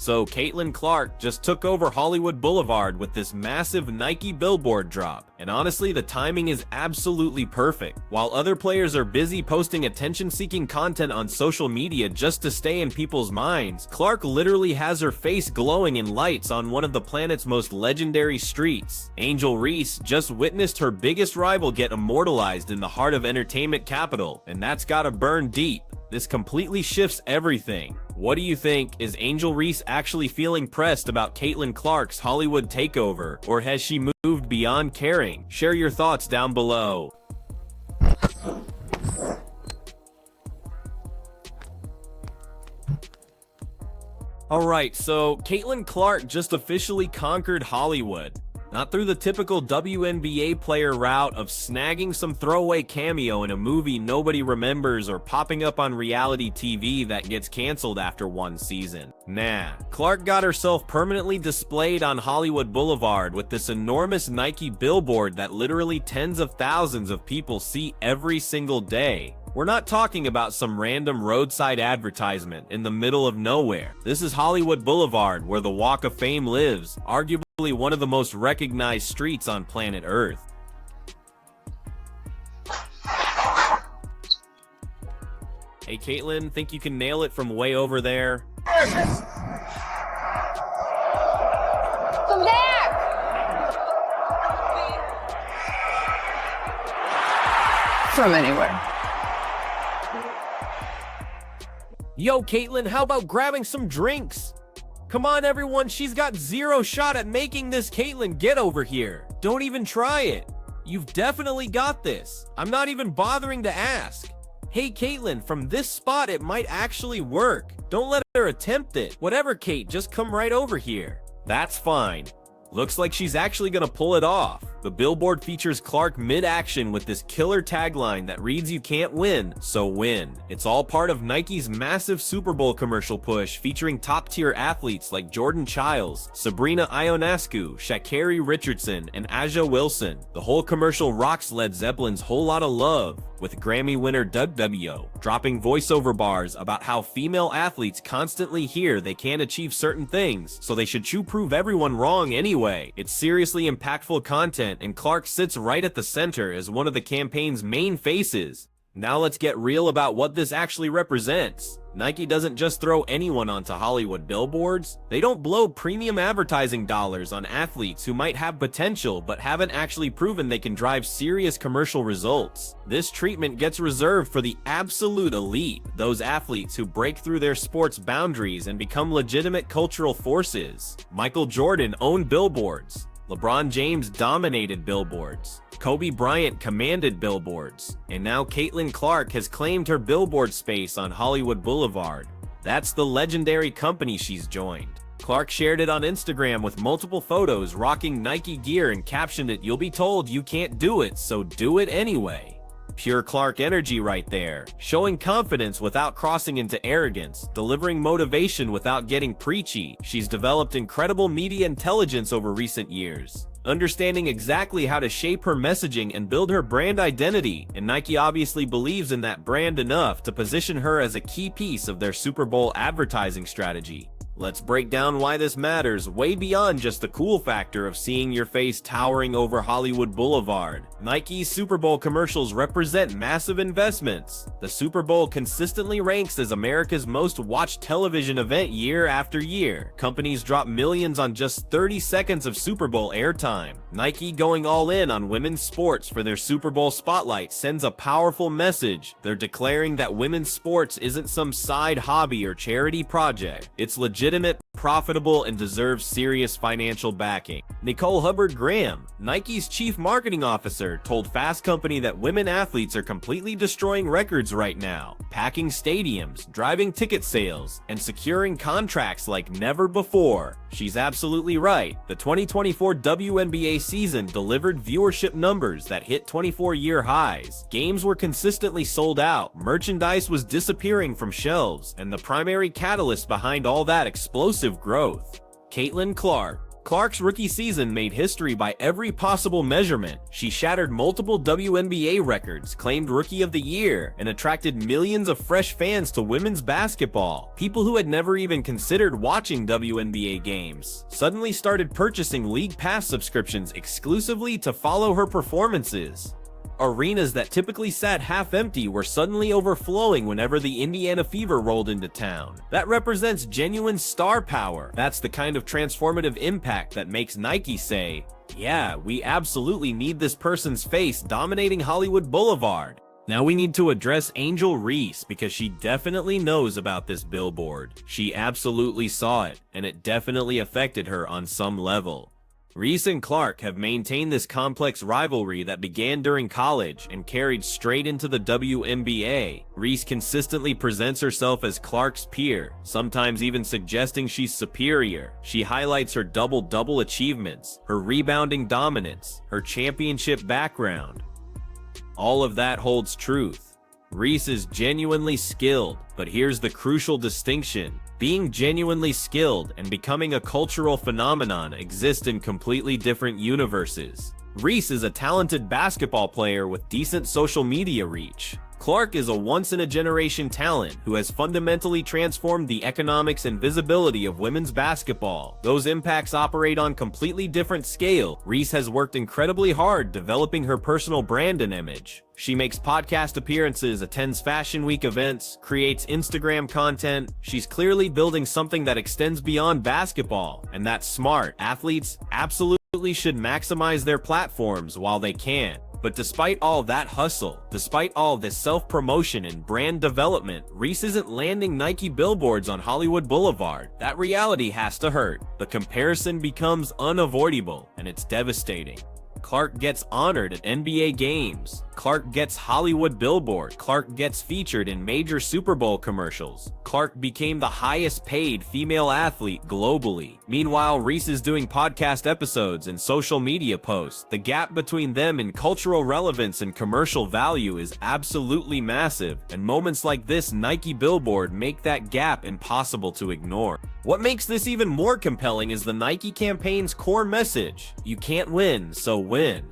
So Caitlin Clark just took over Hollywood Boulevard with this massive Nike billboard drop, and honestly the timing is absolutely perfect. While other players are busy posting attention-seeking content on social media just to stay in people's minds, Clark literally has her face glowing in lights on one of the planet's most legendary streets. Angel Reese just witnessed her biggest rival get immortalized in the heart of entertainment capital, and that's gotta burn deep. This completely shifts everything. What do you think? Is Angel Reese actually feeling pressed about Caitlin Clark's Hollywood takeover, or has she moved beyond caring? Share your thoughts down below. Alright, so Caitlin Clark just officially conquered Hollywood. Not through the typical WNBA player route of snagging some throwaway cameo in a movie nobody remembers or popping up on reality TV that gets canceled after one season. Nah, Clark got herself permanently displayed on Hollywood Boulevard with this enormous Nike billboard that literally tens of thousands of people see every single day. We're not talking about some random roadside advertisement in the middle of nowhere. This is Hollywood Boulevard, where the Walk of Fame lives, arguably one of the most recognized streets on planet Earth. Hey Caitlin, think you can nail it from way over there? From there! From anywhere. Yo, Caitlin, how about grabbing some drinks? Come on, everyone, she's got zero shot at making this. Caitlin, get over here. Don't even try it. You've definitely got this. I'm not even bothering to ask. Hey, Caitlin, from this spot, it might actually work. Don't let her attempt it. Whatever, Kate, just come right over here. That's fine. Looks like she's actually gonna pull it off. The billboard features Clark mid-action with this killer tagline that reads, "You can't win, so win." It's all part of Nike's massive Super Bowl commercial push featuring top-tier athletes like Jordan Chiles, Sabrina Ionescu, Sha'Carri Richardson, and Aja Wilson. The whole commercial rocks Led Zeppelin's Whole Lotta Love, with Grammy winner WWO dropping voiceover bars about how female athletes constantly hear they can't achieve certain things, so they should prove everyone wrong anyway. It's seriously impactful content, and Clark sits right at the center as one of the campaign's main faces. Now let's get real about what this actually represents. Nike doesn't just throw anyone onto Hollywood billboards. They don't blow premium advertising dollars on athletes who might have potential but haven't actually proven they can drive serious commercial results. This treatment gets reserved for the absolute elite, those athletes who break through their sport's boundaries and become legitimate cultural forces. Michael Jordan owned billboards. LeBron James dominated billboards. Kobe Bryant commanded billboards. And now Caitlin Clark has claimed her billboard space on Hollywood Boulevard. That's the legendary company she's joined. Clark shared it on Instagram with multiple photos rocking Nike gear and captioned it, "You'll be told you can't do it, so do it anyway." Pure Clark energy right there, showing confidence without crossing into arrogance, delivering motivation without getting preachy. She's developed incredible media intelligence over recent years, understanding exactly how to shape her messaging and build her brand identity, and Nike obviously believes in that brand enough to position her as a key piece of their Super Bowl advertising strategy. Let's break down why this matters way beyond just the cool factor of seeing your face towering over Hollywood Boulevard. Nike's Super Bowl commercials represent massive investments. The Super Bowl consistently ranks as America's most watched television event year after year. Companies drop millions on just 30 seconds of Super Bowl airtime. Nike going all in on women's sports for their Super Bowl spotlight sends a powerful message. They're declaring that women's sports isn't some side hobby or charity project. It's legitimate, profitable, and deserves serious financial backing. Nicole Hubbard-Graham, Nike's chief marketing officer, told Fast Company that women athletes are completely destroying records right now, packing stadiums, driving ticket sales, and securing contracts like never before. She's absolutely right. The 2024 WNBA season delivered viewership numbers that hit 24-year highs. Games were consistently sold out, merchandise was disappearing from shelves, and the primary catalyst behind all that explosive growth, Caitlin Clark. Clark's rookie season made history by every possible measurement. She shattered multiple WNBA records, claimed Rookie of the Year, and attracted millions of fresh fans to women's basketball. People who had never even considered watching WNBA games suddenly started purchasing League Pass subscriptions exclusively to follow her performances. Arenas that typically sat half empty were suddenly overflowing whenever the Indiana Fever rolled into town. That represents genuine star power. That's the kind of transformative impact that makes Nike say, yeah, we absolutely need this person's face dominating Hollywood Boulevard. Now we need to address Angel Reese because she definitely knows about this billboard. She absolutely saw it, and it definitely affected her on some level. Reese and Clark have maintained this complex rivalry that began during college and carried straight into the WNBA. Reese consistently presents herself as Clark's peer, sometimes even suggesting she's superior. She highlights her double-double achievements, her rebounding dominance, her championship background. All of that holds truth. Reese is genuinely skilled, but here's the crucial distinction. Being genuinely skilled and becoming a cultural phenomenon exist in completely different universes. Reese is a talented basketball player with decent social media reach. Clark is a once-in-a-generation talent who has fundamentally transformed the economics and visibility of women's basketball. Those impacts operate on completely different scale. Reese has worked incredibly hard developing her personal brand and image. She makes podcast appearances, attends Fashion Week events, creates Instagram content. She's clearly building something that extends beyond basketball, and that's smart. Athletes absolutely should maximize their platforms while they can. But despite all that hustle, despite all this self-promotion and brand development, Reese isn't landing Nike billboards on Hollywood Boulevard. That reality has to hurt. The comparison becomes unavoidable, and it's devastating. Clark gets honored at NBA games. Clark gets Hollywood billboard. Clark gets featured in major Super Bowl commercials. Clark became the highest paid female athlete globally. Meanwhile, Reese is doing podcast episodes and social media posts. The gap between them in cultural relevance and commercial value is absolutely massive, and moments like this Nike billboard make that gap impossible to ignore. What makes this even more compelling is the Nike campaign's core message: you can't win, so win.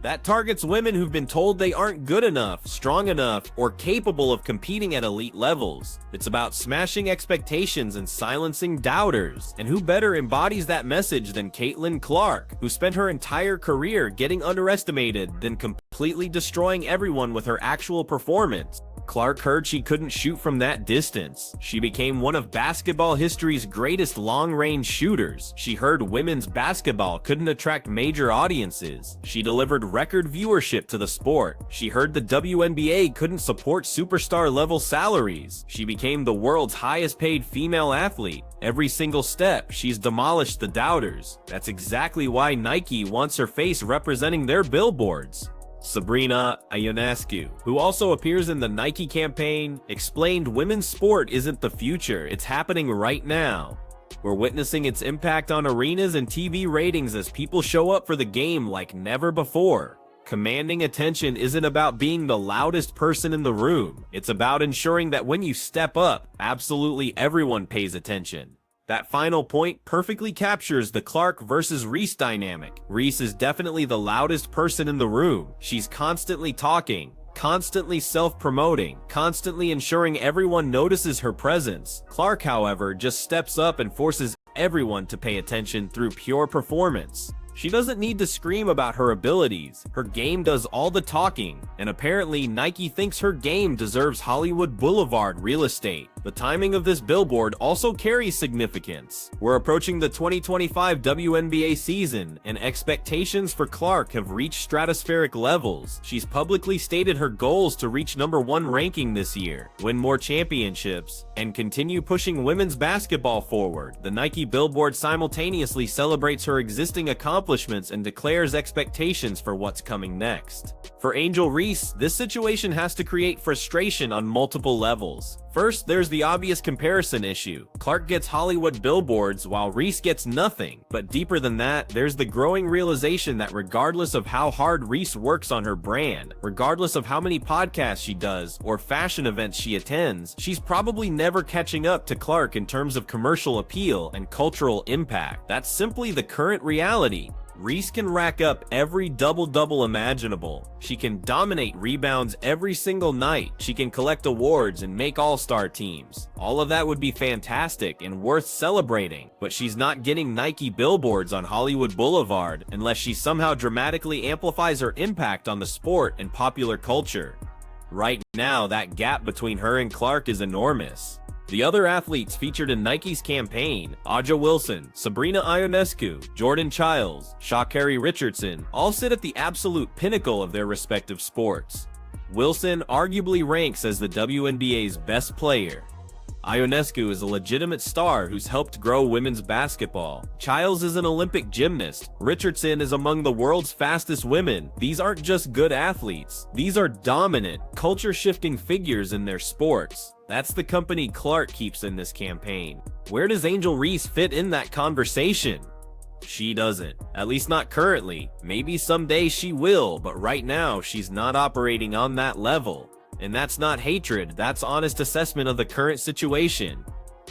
That targets women who've been told they aren't good enough, strong enough, or capable of competing at elite levels. It's about smashing expectations and silencing doubters. And who better embodies that message than Caitlin Clark, who spent her entire career getting underestimated, then completely destroying everyone with her actual performance. Clark heard she couldn't shoot from that distance. She became one of basketball history's greatest long-range shooters. She heard women's basketball couldn't attract major audiences. She delivered record viewership to the sport. She heard the WNBA couldn't support superstar-level salaries. She became the world's highest-paid female athlete. Every single step, she's demolished the doubters. That's exactly why Nike wants her face representing their billboards. Sabrina Ionescu, who also appears in the Nike campaign, explained women's sport isn't the future, it's happening right now. We're witnessing its impact on arenas and TV ratings as people show up for the game like never before. Commanding attention isn't about being the loudest person in the room. It's about ensuring that when you step up, absolutely everyone pays attention. That final point perfectly captures the Clark versus Reese dynamic. Reese is definitely the loudest person in the room. She's constantly talking, constantly self-promoting, constantly ensuring everyone notices her presence. Clark, however, just steps up and forces everyone to pay attention through pure performance. She doesn't need to scream about her abilities. Her game does all the talking, and apparently Nike thinks her game deserves Hollywood Boulevard real estate. The timing of this billboard also carries significance. We're approaching the 2025 WNBA season, and expectations for Clark have reached stratospheric levels. She's publicly stated her goals to reach #1 ranking this year, win more championships, and continue pushing women's basketball forward. The Nike billboard simultaneously celebrates her existing accomplishments and declares expectations for what's coming next. For Angel Reese, this situation has to create frustration on multiple levels. First, there's the obvious comparison issue. Clark gets Hollywood billboards while Reese gets nothing. But deeper than that, there's the growing realization that regardless of how hard Reese works on her brand, regardless of how many podcasts she does or fashion events she attends, she's probably never catching up to Clark in terms of commercial appeal and cultural impact. That's simply the current reality. Reese can rack up every double-double imaginable. She can dominate rebounds every single night. She can collect awards and make all-star teams. All of that would be fantastic and worth celebrating, but she's not getting Nike billboards on Hollywood Boulevard unless she somehow dramatically amplifies her impact on the sport and popular culture. Right now, that gap between her and Clark is enormous. The other athletes featured in Nike's campaign, Aja Wilson, Sabrina Ionescu, Jordan Childs, Sha'Carri Richardson, all sit at the absolute pinnacle of their respective sports. Wilson arguably ranks as the WNBA's best player. Ionescu is a legitimate star who's helped grow women's basketball. Childs is an Olympic gymnast. Richardson is among the world's fastest women. These aren't just good athletes. These are dominant, culture-shifting figures in their sports. That's the company Clark keeps in this campaign. Where does Angel Reese fit in that conversation? She doesn't. At least not currently. Maybe someday she will, but right now she's not operating on that level. And that's not hatred, that's honest assessment of the current situation.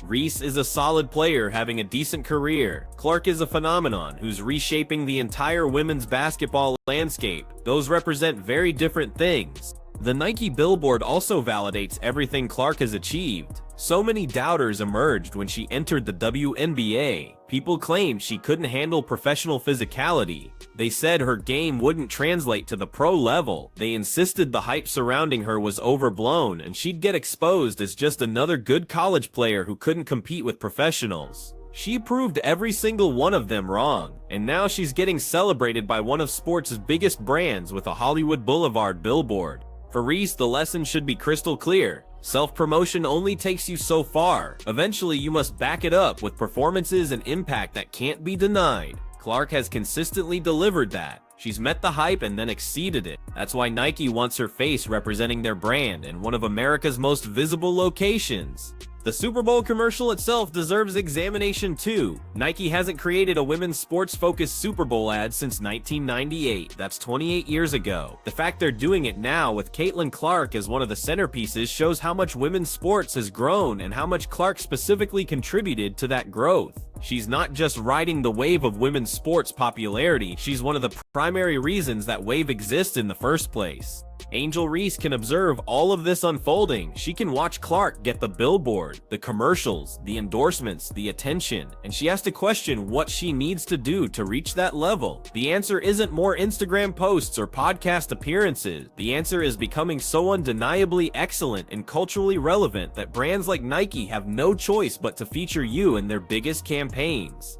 Reese is a solid player having a decent career. Clark is a phenomenon who's reshaping the entire women's basketball landscape. Those represent very different things. The Nike billboard also validates everything Clark has achieved. So many doubters emerged when she entered the WNBA. People claimed she couldn't handle professional physicality. They said her game wouldn't translate to the pro level. They insisted the hype surrounding her was overblown and she'd get exposed as just another good college player who couldn't compete with professionals. She proved every single one of them wrong, and now she's getting celebrated by one of sports' biggest brands with a Hollywood Boulevard billboard. For Reese, the lesson should be crystal clear. Self-promotion only takes you so far. Eventually, you must back it up with performances and impact that can't be denied. Clark has consistently delivered that. She's met the hype and then exceeded it. That's why Nike wants her face representing their brand in one of America's most visible locations. The Super Bowl commercial itself deserves examination too. Nike hasn't created a women's sports-focused Super Bowl ad since 1998. That's 28 years ago. The fact they're doing it now with Caitlin Clark as one of the centerpieces shows how much women's sports has grown and how much Clark specifically contributed to that growth. She's not just riding the wave of women's sports popularity, she's one of the primary reasons that wave exists in the first place. Angel Reese can observe all of this unfolding. She can watch Clark get the billboard, the commercials, the endorsements, the attention, and she has to question what she needs to do to reach that level. The answer isn't more Instagram posts or podcast appearances. The answer is becoming so undeniably excellent and culturally relevant that brands like Nike have no choice but to feature you in their biggest campaigns.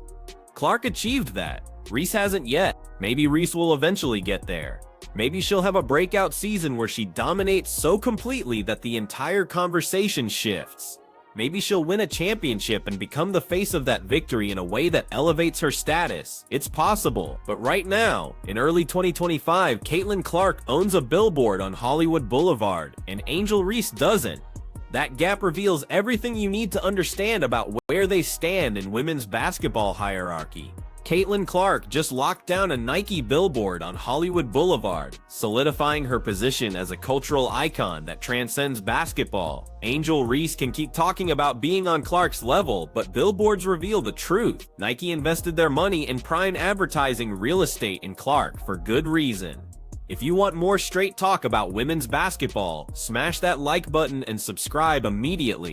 Clark achieved that. Reese hasn't yet. Maybe Reese will eventually get there. Maybe she'll have a breakout season where she dominates so completely that the entire conversation shifts. Maybe she'll win a championship and become the face of that victory in a way that elevates her status. It's possible, but right now, in early 2025, Caitlin Clark owns a billboard on Hollywood Boulevard, and Angel Reese doesn't. That gap reveals everything you need to understand about where they stand in women's basketball hierarchy. Caitlin Clark just locked down a Nike billboard on Hollywood Boulevard, solidifying her position as a cultural icon that transcends basketball. Angel Reese can keep talking about being on Clark's level, but billboards reveal the truth. Nike invested their money in prime advertising real estate in Clark for good reason. If you want more straight talk about women's basketball, smash that like button and subscribe immediately.